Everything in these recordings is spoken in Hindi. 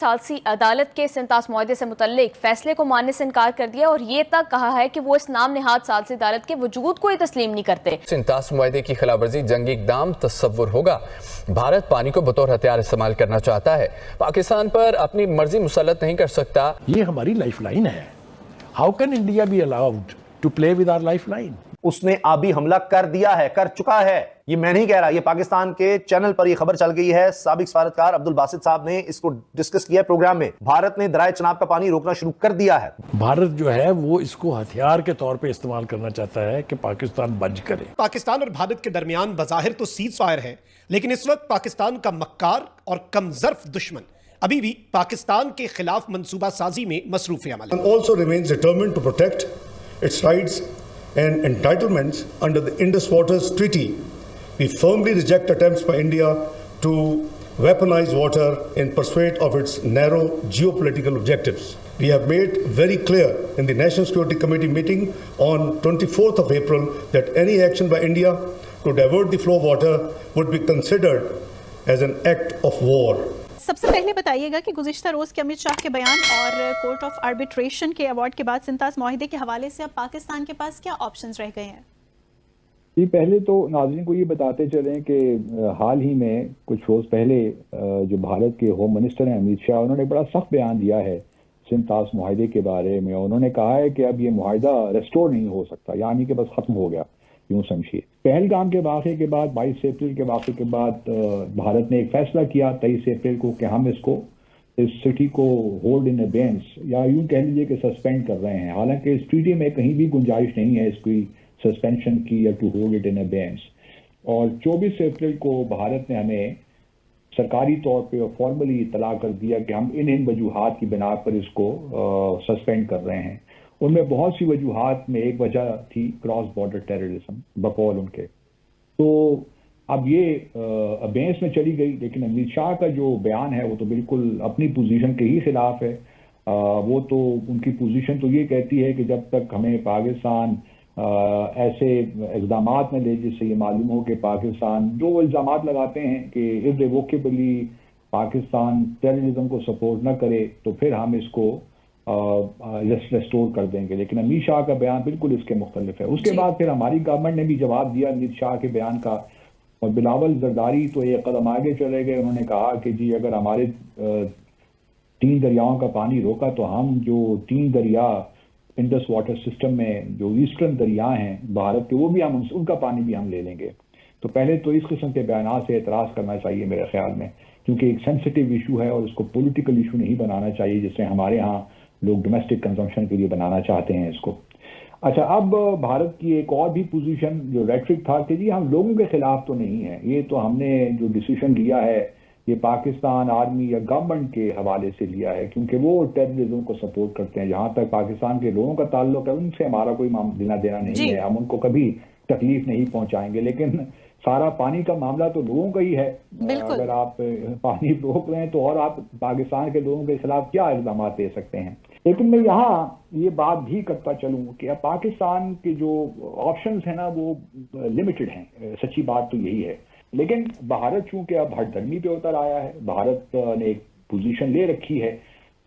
सालसी अदालत के सिंतास मुआहदे से मुतल्लिक फैसले को मानने से इनकार कर दिया और ये तक कहा है कि वो इस नाम नेहाद सालसी अदालत के वजूद को ही तस्लीम नहीं करते। सिंतास मुआहदे की खिलाफवर्जी जंगी इक़दाम तस्वुर होगा। भारत पानी को बतौर हथियार इस्तेमाल करना चाहता है, पाकिस्तान पर अपनी मर्जी मुसल्लत नहीं कर सकता। ये हमारी लाइफ लाइन है। How can India be allowed to play with our life line? उसने आबी हमला कर दिया है, कर चुका है। ये मैं नहीं कह रहा, ये पाकिस्तान के चैनल पर ये खबर चल गई है। साबिक सफारतकार अब्दुल बासित साहब ने इसको डिस्कस किया प्रोग्राम में। भारत ने दरिया चनाब का पानी रोकना शुरू कर दिया है। भारत जो है वो इसको हथियार के तौर पे इस्तेमाल करना चाहता है कि पाकिस्तान बंद करे। पाकिस्तान और भारत के दरमियान बज़ाहिर तो सीज फायर है, लेकिन इस वक्त पाकिस्तान का मक्कार और कमजर्फ दुश्मन अभी भी पाकिस्तान के खिलाफ मंसूबा साजी में मसरूफ अमल है। Also remains determined to protect its rights and entitlements under the Indus Waters Treaty. We firmly reject attempts by India to weaponize water in pursuit of its narrow geopolitical objectives. We have made very clear in the National Security Committee meeting on 24th of April that any action by India to divert the flow of water would be considered as an act of war. सबसे पहले बताइएगा कि गुज़िश्ता रोज़ के अमित शाह के बयान और कोर्ट ऑफ आर्बिट्रेशन के अवार्ड के बाद सिंतास मुआहिदे के हवाले से अब पाकिस्तान के पास क्या ऑप्शंस रह गए हैं? जी, पहले तो नाज़रीन को ये बताते चलें कि हाल ही में कुछ रोज़ पहले जो भारत के होम मिनिस्टर हैं अमित शाह, उन्होंने बड़ा सख्त बयान दिया है सिंतास मुआहिदे के बारे में। उन्होंने कहा है कि अब ये मुआहिदा रेस्टोर नहीं हो सकता, यानी कि बस ख़त्म हो गया, यूँ समझिए। पहलगाम के वाक़े के बाद 22 अप्रैल के वाक़े के बाद भारत ने एक फैसला किया 23 अप्रैल को कि हम इस सिटी को होल्ड इन अबेंस या यूँ कह लीजिए कि सस्पेंड कर रहे हैं। हालांकि इस ट्रीटी में कहीं भी गुंजाइश नहीं है इसकी सस्पेंशन की या टू होल्ड इट इन अबेंस। और 24 अप्रैल को भारत ने हमें सरकारी तौर पे और फॉर्मली इतला कर दिया कि हम इन वजूहात की बिना पर इसको सस्पेंड कर रहे हैं। उनमें बहुत सी वजूहात में एक वजह थी क्रॉस बॉर्डर टेररिज्म बकौल उनके। तो अब ये अबेंस में चली गई, लेकिन अमित शाह का जो बयान है वो तो बिल्कुल अपनी पोजीशन के ही खिलाफ है। वो तो उनकी पोजीशन तो ये कहती है कि जब तक हमें पाकिस्तान ऐसे इक़दाम में ले जिससे ये मालूम हो कि पाकिस्तान जो वो इल्ज़ाम लगाते हैं कि इर्रिवोकेबली पाकिस्तान टेररिज्म को सपोर्ट न करे तो फिर हम इसको रेस्टोर कर देंगे। लेकिन अमित शाह का बयान बिल्कुल इसके मुख्तलिफ है। उसके बाद फिर हमारी गवर्नमेंट ने भी जवाब दिया अमित शाह के बयान का, और बिलावल जरदारी तो एक कदम आगे चले गए। उन्होंने कहा कि जी अगर हमारे 3 दरियाओं का पानी रोका तो हम जो 3 दरिया इंडस वाटर सिस्टम में जो ईस्टर्न दरिया हैं भारत के, वो भी हम उनका पानी भी हम ले लेंगे। तो पहले तो इस किस्म के बयान से एतराज़ करना चाहिए मेरे ख्याल में, क्योंकि एक सेंसिटिव इशू है और उसको पॉलिटिकल इशू नहीं बनाना चाहिए जिससे हमारे यहाँ लोग डोमेस्टिक कंजम्पशन के लिए बनाना चाहते हैं इसको। अच्छा, अब भारत की एक और भी पोजीशन जो रेट्रिक था कि जी हम लोगों के खिलाफ तो नहीं है, ये तो हमने जो डिसीजन लिया है ये पाकिस्तान आर्मी या गवर्नमेंट के हवाले से लिया है, क्योंकि वो टेररिज्म को सपोर्ट करते हैं। जहाँ तक पाकिस्तान के लोगों का ताल्लुक है उनसे हमारा कोई लेना देना नहीं है, हम उनको कभी तकलीफ नहीं पहुंचाएंगे। लेकिन सारा पानी का मामला तो लोगों का ही है। अगर आप पानी रोक रहे हैं तो और आप पाकिस्तान के लोगों के खिलाफ क्या इल्जाम दे सकते हैं। लेकिन मैं यहाँ ये बात भी करता चलूँ कि अब पाकिस्तान के जो ऑप्शंस हैं ना वो लिमिटेड हैं, सच्ची बात तो यही है। लेकिन भारत चूंकि अब हठधर्मी पे उतर आया है, भारत ने एक पोजीशन ले रखी है,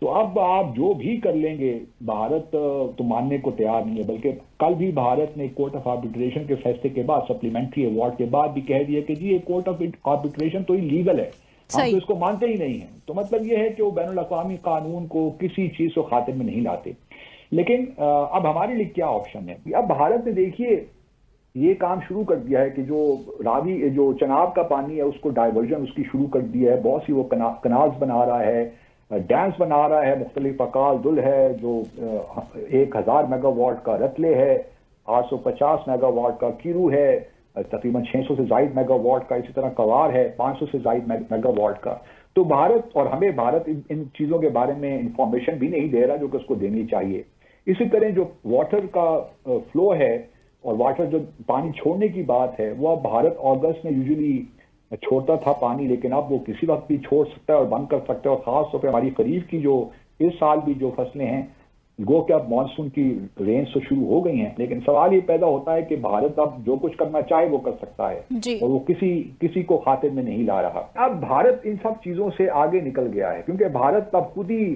तो अब आप जो भी कर लेंगे भारत तो मानने को तैयार नहीं है। बल्कि कल भी भारत ने कोर्ट ऑफ आर्बिट्रेशन के फैसले के बाद, सप्लीमेंट्री अवार्ड के बाद भी कह दिया कि जी ये कोर्ट ऑफ आर्बिट्रेशन तो इलीगल है, हम तो इसको मानते ही नहीं है। तो मतलब ये है कि वो बैनुल अक़वामी कानून को किसी चीज को खातिर में नहीं लाते। लेकिन अब हमारे लिए क्या ऑप्शन है? अब भारत ने देखिए ये काम शुरू कर दिया है कि जो चनाब का पानी है उसको डाइवर्जन उसकी शुरू कर दिया है। बहुत सी वो कनाल्स बना रहा है, डैम्स बना रहा है, मुख्तलिफ अकाल दुल है जो 1000 मेगावाट का रतले है, 850 मेगावाट का कीरू है, तकरीबन 600 से ज़ायद मेगावाट का, इसी तरह कवार है 500 से ज़ायद मेगावाट का। तो भारत और हमें भारत इन चीज़ों के बारे में इंफॉर्मेशन भी नहीं दे रहा जो कि उसको देनी चाहिए। इसी तरह जो वाटर का फ्लो है और वाटर जो पानी छोड़ने की बात है वो अब भारत अगस्त में यूजुअली छोड़ता था पानी, लेकिन अब वो किसी वक्त भी छोड़ सकता है और बंद कर सकता है। और ख़ास तौर पर हमारी खरीफ की जो इस साल भी जो फसलें हैं गो कि अब मानसून की रेंज तो शुरू हो गई हैं, लेकिन सवाल ये पैदा होता है कि भारत अब जो कुछ करना चाहे वो कर सकता है जी। और वो किसी को खातिर में नहीं ला रहा। अब भारत इन सब चीजों से आगे निकल गया है, क्योंकि भारत अब खुद ही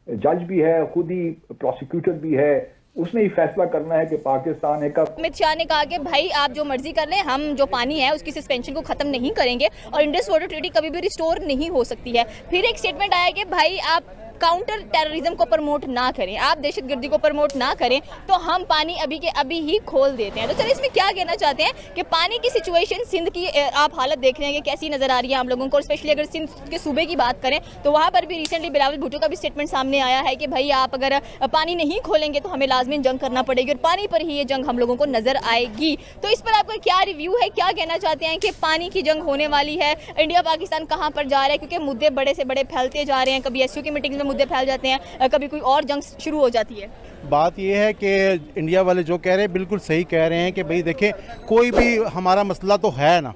जज भी है, खुद ही प्रोसिक्यूटर भी है, उसने ही फैसला करना है कि पाकिस्तान है कब। अमित शाह ने कहा कि भाई आप जो मर्जी कर लें, हम जो पानी है उसकी सस्पेंशन को खत्म नहीं करेंगे और इंडस वाटर ट्रीटी कभी भी रिस्टोर नहीं हो सकती है। फिर एक स्टेटमेंट आया कि भाई आप काउंटर टेररिज्म को प्रमोट ना करें, आप दहशतगर्दी को प्रमोट ना करें, तो हम पानी अभी के अभी ही खोल देते हैं। तो चलिए इसमें क्या कहना चाहते हैं कि पानी की सिचुएशन सिंध की आप हालत देख रहे हैं कि कैसी नजर आ रही है आप लोगों को, और स्पेशली अगर सिंध के सूबे की बात करें तो वहाँ पर भी रिसेंटली बिलावल भुट्टो का भी स्टेटमेंट सामने आया है कि भाई आप अगर पानी नहीं खोलेंगे तो हमें लाजमी जंग करना पड़ेगी और पानी पर ही ये जंग हम लोगों को नजर आएगी। तो इस पर आपका क्या रिव्यू है, क्या कहना चाहते हैं कि पानी की जंग होने वाली है, इंडिया पाकिस्तान कहाँ पर जा रहा है, क्योंकि मुद्दे बड़े से बड़े फैलते जा रहे हैं, कभी एसयू की मीटिंग में मुद्दे फैल जाते हैं, कभी कोई और जंग शुरू हो जाती है। बात यह है कि इंडिया वाले जो कह रहे हैं बिल्कुल सही कह रहे हैं कि भाई देखें कोई भी हमारा मसला तो है ना,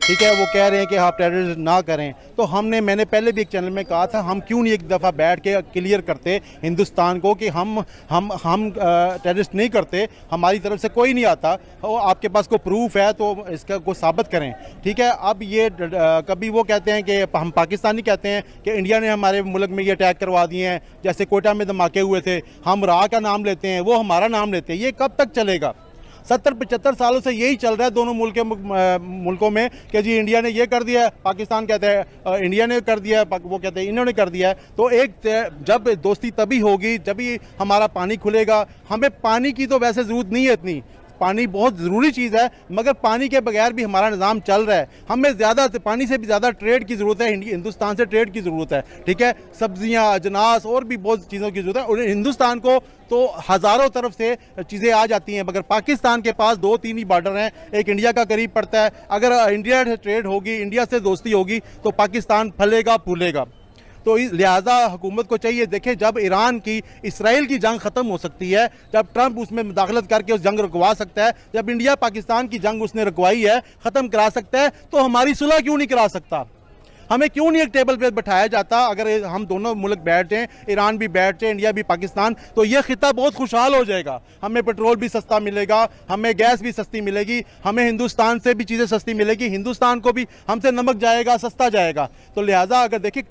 ठीक है, वो कह रहे हैं कि आप टेररिज्म ना करें, तो मैंने पहले भी एक चैनल में कहा था हम क्यों नहीं एक दफ़ा बैठ के क्लियर करते हिंदुस्तान को कि हम टेररिस्ट नहीं करते, हमारी तरफ से कोई नहीं आता, और आपके पास कोई प्रूफ है तो इसका को साबित करें, ठीक है। अब ये कभी वो कहते हैं कि हम पाकिस्तानी कहते हैं कि इंडिया ने हमारे मुल्क में ये अटैक करवा दिए हैं, जैसे कोयटा में धमाके हुए थे, हम राह का नाम लेते हैं, वो हमारा नाम लेते हैं, ये कब तक चलेगा? 70-75 सालों से यही चल रहा है दोनों मुल्कों में कि जी इंडिया ने ये कर दिया, पाकिस्तान कहते हैं इंडिया ने कर दिया, वो कहते हैं इन्होंने कर दिया है। तो जब दोस्ती तभी होगी जब ही हमारा पानी खुलेगा। हमें पानी की तो वैसे ज़रूरत नहीं है इतनी, पानी बहुत ज़रूरी चीज़ है, मगर पानी के बगैर भी हमारा निज़ाम चल रहा है। हमें ज़्यादा पानी से भी ज़्यादा ट्रेड की ज़रूरत है, हिंदुस्तान से ट्रेड की ज़रूरत है, ठीक है, सब्जियां, अजनास और भी बहुत चीज़ों की ज़रूरत है, और हिंदुस्तान को तो हज़ारों तरफ से चीज़ें आ जाती हैं, मगर पाकिस्तान के पास 2-3 ही बॉर्डर हैं, एक इंडिया का करीब पड़ता है। अगर इंडिया से ट्रेड होगी, इंडिया से दोस्ती होगी तो पाकिस्तान फलेगा फूलेगा। तो लिहाजा हुकूमत को चाहिए, देखें जब ईरान की इसराइल की जंग ख़त्म हो सकती है, जब ट्रंप उसमें मुदाखलत करके उस जंग रुकवा सकता है, जब इंडिया पाकिस्तान की जंग उसने रुकवाई है, ख़त्म करा सकता है, तो हमारी सुलह क्यों नहीं करा सकता? हमें क्यों नहीं एक टेबल पे बैठाया जाता? अगर हम दोनों मुल्क बैठ जाएं, ईरान भी बैठ जाए, इंडिया भी, पाकिस्तान, तो ये खिता बहुत खुशहाल हो जाएगा। हमें पेट्रोल भी सस्ता मिलेगा, हमें गैस भी सस्ती मिलेगी, हमें हिंदुस्तान से भी चीज़ें सस्ती मिलेगी, हिंदुस्तान को भी हमसे नमक जाएगा, सस्ता जाएगा। तो लिहाजा अगर देखिए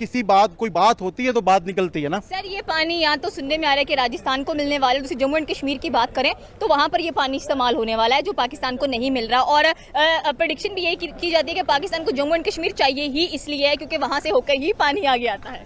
कोई बात होती है तो बात निकलती है ना। सर ये पानी यहाँ तो सुनने में आ रहा है कि राजस्थान को मिलने वाला, दूसरी जम्मू एंड कश्मीर की बात करें तो वहाँ पर ये पानी इस्तेमाल होने वाला है जो पाकिस्तान को नहीं मिल रहा, और प्रेडिक्शन भी यही की जाती है कि पाकिस्तान को जम्मू एंड कश्मीर चाहिए ही इसलिए है क्योंकि वहाँ से होकर ही पानी आगे आता है।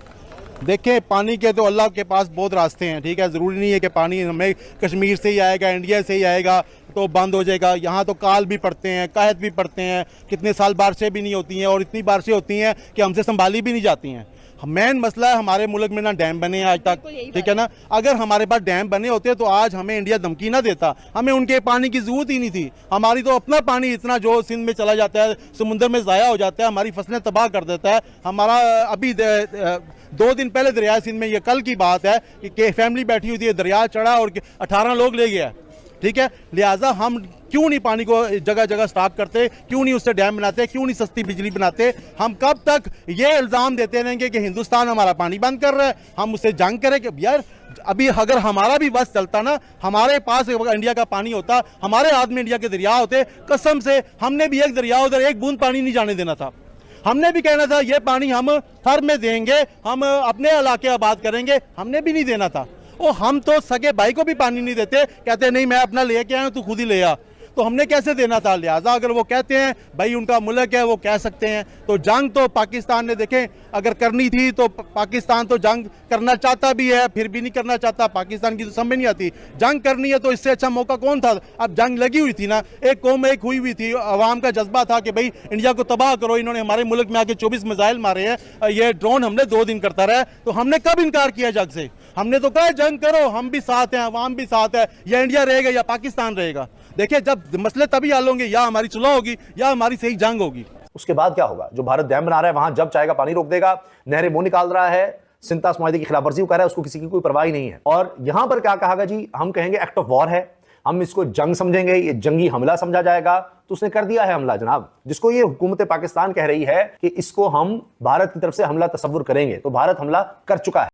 देखें पानी के तो अल्लाह के पास बहुत रास्ते हैं, ठीक है, ज़रूरी नहीं है कि पानी हमें कश्मीर से ही आएगा, इंडिया से ही आएगा तो बंद हो जाएगा। यहाँ तो काल भी पड़ते हैं, कहत भी पड़ते हैं, कितने साल बारिशें भी नहीं होती हैं, और इतनी बारिशें होती हैं कि हमसे संभाली भी नहीं जाती हैं। मेन मसला है हमारे मुल्क में ना डैम बने हैं आज तक, ठीक है ना। अगर हमारे पास डैम बने होते तो आज हमें इंडिया धमकी ना देता, हमें उनके पानी की जरूरत ही नहीं थी। हमारी तो अपना पानी इतना जो सिंध में चला जाता है, समुद्र में ज़ाया हो जाता है, हमारी फसलें तबाह कर देता है। हमारा अभी 2 दिन पहले दरिया सिंध में, ये कल की बात है कि फैमिली बैठी हुई थी, दरिया चढ़ा और 18 लोग ले गया, ठीक है। लिहाजा हम क्यों नहीं पानी को जगह जगह स्टॉक करते, क्यों नहीं उससे डैम बनाते, क्यों नहीं सस्ती बिजली बनाते? हम कब तक ये इल्ज़ाम देते रहेंगे कि हिंदुस्तान हमारा पानी बंद कर रहा है, हम उससे जंग करें? कि यार अभी अगर हमारा भी बस चलता ना, हमारे पास इंडिया का पानी होता, हमारे हाथ में इंडिया के दरिया होते, कसम से हमने भी एक दरिया उधर एक बूंद पानी नहीं जाने देना था। हमने भी कहना था ये पानी हम फर में देंगे, हम अपने इलाके आबाद करेंगे, हमने भी नहीं देना था। और हम तो सगे भाई को भी पानी नहीं देते, कहते नहीं मैं अपना लेके आया हूं, तू खुद ही ले आ, तो हमने कैसे देना था? लिहाजा अगर वो कहते हैं भाई उनका मुल्क है, वो कह सकते हैं। तो जंग तो पाकिस्तान ने देखें अगर करनी थी तो पाकिस्तान तो जंग करना चाहता भी है, फिर भी नहीं करना चाहता, पाकिस्तान की तो समझ नहीं आती। जंग करनी है तो इससे अच्छा मौका कौन था? अब जंग लगी हुई थी ना, एक कौम एक हुई हुई थी, अवाम का जज्बा था कि भाई इंडिया को तबाह करो। इन्होंने हमारे मुल्क में आके 24 मिसाइल मारे हैं, ये ड्रोन हमने 2 दिन करता रहा, तो हमने कब इनकार किया जंग से? हमने तो कहा जंग करो, हम भी साथ हैं, अवाम भी साथ है, या इंडिया रहेगा या पाकिस्तान रहेगा। देखिए जब मसले तभी हल होंगे, या हमारी सुलह होगी या हमारी सही जंग होगी। उसके बाद क्या होगा? जो भारत डैम बना रहा है वहां जब चाहेगा पानी रोक देगा, नहरें मुंह निकाल रहा है, सिंतास मुआहदे की खिलाफवर्जी कर रहा है, उसको किसी की कोई परवाह ही नहीं है। और यहां पर क्या कहा जी, हम कहेंगे एक्ट ऑफ वॉर है, हम इसको जंग समझेंगे, ये जंगी हमला समझा जाएगा। तो उसने कर दिया है हमला जनाब, जिसको ये हुकूमत पाकिस्तान कह रही है कि इसको हम भारत की तरफ से हमला तस्वुर करेंगे, तो भारत हमला कर चुका है।